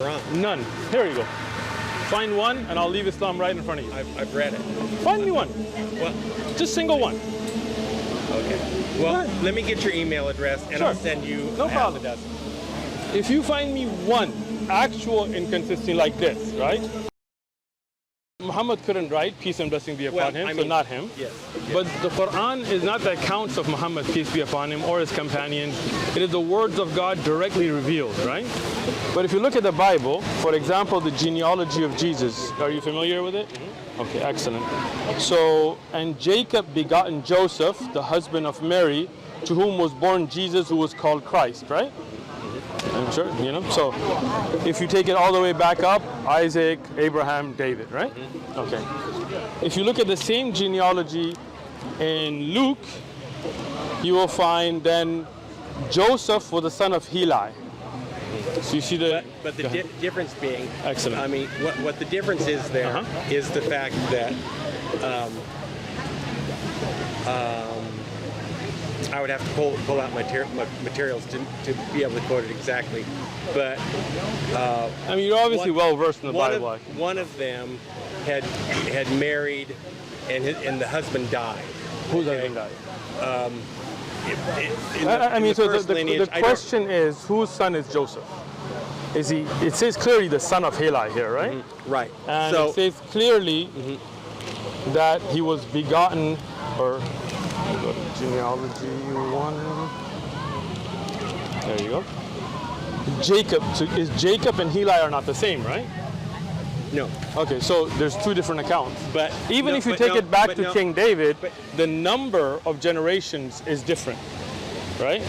None. Here you go. Find one, and I'll leave Islam right in front of you. I've read it. Find me one. Well, just single one. Okay. Well, let me get your email address, and I'll send you no problem. half a dozen. If you find me one actual inconsistency like this, right? Muhammad couldn't write, peace and blessing be upon him, so not him. Yes. But the Quran is not the accounts of Muhammad, peace be upon him, or his companions. It is the words of God directly revealed, right? But if you look at the Bible, for example, the genealogy of Jesus, are you familiar with it? Mm-hmm. Okay, excellent. So, and Jacob begotten Joseph, the husband of Mary, to whom was born Jesus, who was called Christ, right? I'm sure, you know. So if you take it all the way back up, Isaac, Abraham, David, right? Mm-hmm. Okay. If you look at the same genealogy in Luke, you will find then Joseph was the son of Heli. So you see the... But the difference being... Excellent. I mean, what the difference is there is the fact that I would have to pull out my materials to be able to quote it exactly, but I mean, you're obviously well versed in the Bible. One of them had married, and the husband died. Whose husband died? I mean, so the question is, whose son is Joseph? Is he? It says clearly the son of Heli here, right? Mm-hmm. Right. And so, it says clearly that he was begotten, or go to genealogy 1. There you go. Jacob. So is Jacob and Heli are not the same, right? No. Okay, so there's two different accounts. But even if you take it back to King David, the number of generations is different, right?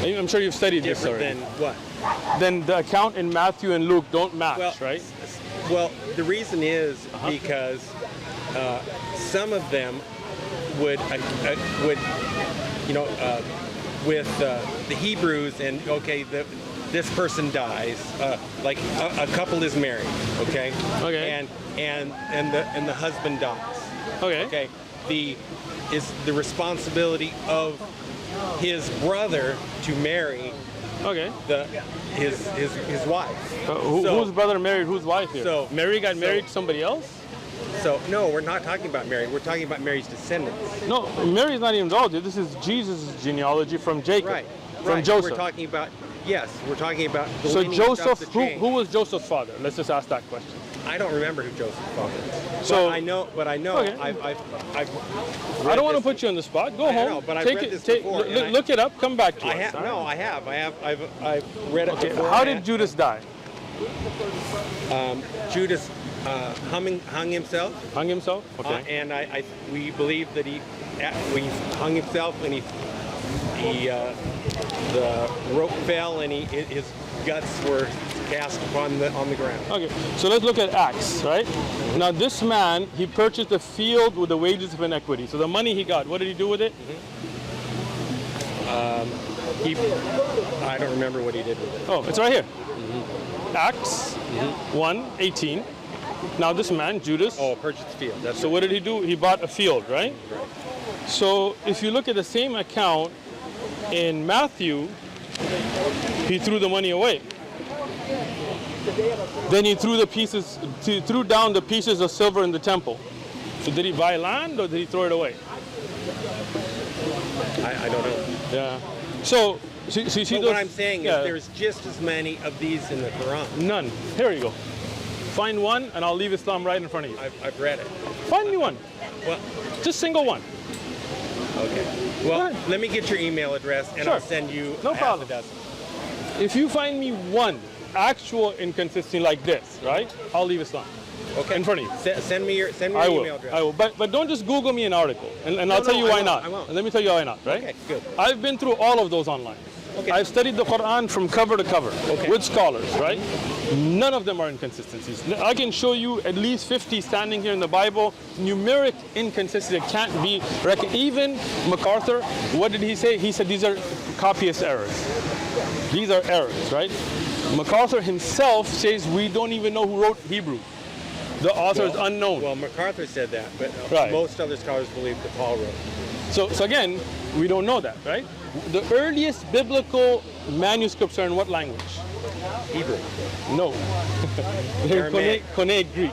I'm sure you've studied this already. Then what? Then the account in Matthew and Luke don't match, right? Well, the reason is because some of them would with the Hebrews, and this person dies, like a couple is married, okay, and the husband dies, okay, the responsibility of his brother to marry his wife. Whose brother married whose wife here? So Mary got married to somebody else? So, no, we're not talking about Mary. We're talking about Mary's descendants. No, Mary's not even involved. This is Jesus' genealogy from Jacob, from Joseph. We're talking about, we're talking about the So Joseph, who was Joseph's father? Let's just ask that question. I don't remember who Joseph's father is. So, I know, I've I don't want to put you on the spot. Go home. Know, but I've read this before. Look it up. Come back to us. I've read it before. How did Judas die? Judas hung himself. Hung himself? Okay. And we believe that he hung himself, and the rope fell, and his guts were cast on the ground. Okay, so let's look at Acts, right? Now this man, he purchased a field with the wages of iniquity. So the money he got, what did he do with it? I don't remember what he did with it. Oh, it's right here. Acts 1:18. Now this man, Judas. Oh, purchased a field. So what did he do? He bought a field, right? So if you look at the same account in Matthew, he threw the money away. Then he threw down the pieces of silver in the temple. So did he buy land or did he throw it away? I don't know. Yeah. So see what I'm saying is there's just as many of these in the Quran. None. Here you go. Find one, and I'll leave Islam right in front of you. I've read it. Find me one. Well, just single one. Okay. Well, let me get your email address, and I'll send you half a dozen. If you find me one actual inconsistency like this, right, I'll leave Islam. Okay. In front of you. Send me your email address. I will. But don't just Google me an article, and I'll tell you why not. I won't. And let me tell you why not, right? Okay, good. I've been through all of those online. Okay. I've studied the Quran from cover to cover with scholars, right? None of them are inconsistencies. I can show you at least 50 standing here in the Bible, numeric inconsistency that can't be reckoned. Even MacArthur, what did he say? He said these are copyist errors. These are errors, right? MacArthur himself says we don't even know who wrote Hebrew. The author is unknown. Well, MacArthur said that, but most other scholars believe that Paul wrote. So again, we don't know that, right? The earliest biblical manuscripts are in what language? Hebrew. No. They're Aramaic. Koine Greek.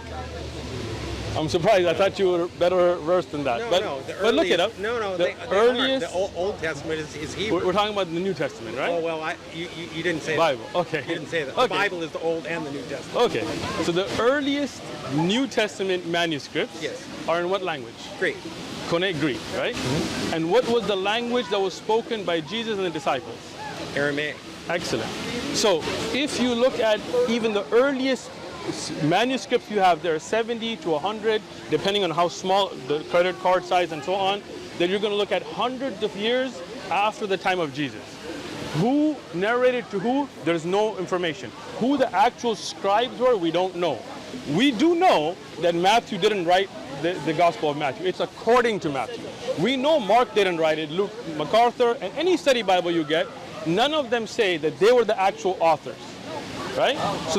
I'm surprised. I thought you were better versed than that. No, but, no. but look it up. No. The They earliest. aren't. The Old Testament is Hebrew. We're talking about the New Testament, right? Oh well, you didn't say Bible. that. Okay. You didn't say that. Okay. The Bible is the Old and the New Testament. Okay. So the earliest New Testament manuscripts Yes. are in what language? Great. Koine Greek, right? And what was the language that was spoken by Jesus and the disciples? Aramaic. Excellent. So if you look at even the earliest manuscripts you have, there are 70 to 100, depending on how small the credit card size and so on, then you're going to look at hundreds of years after the time of Jesus. Who narrated to who? There's no information. Who the actual scribes were, we don't know. We do know that Matthew didn't write the Gospel of Matthew. It's according to Matthew. We know Mark didn't write it, Luke, MacArthur, and any study Bible you get, none of them say that they were the actual authors, right? So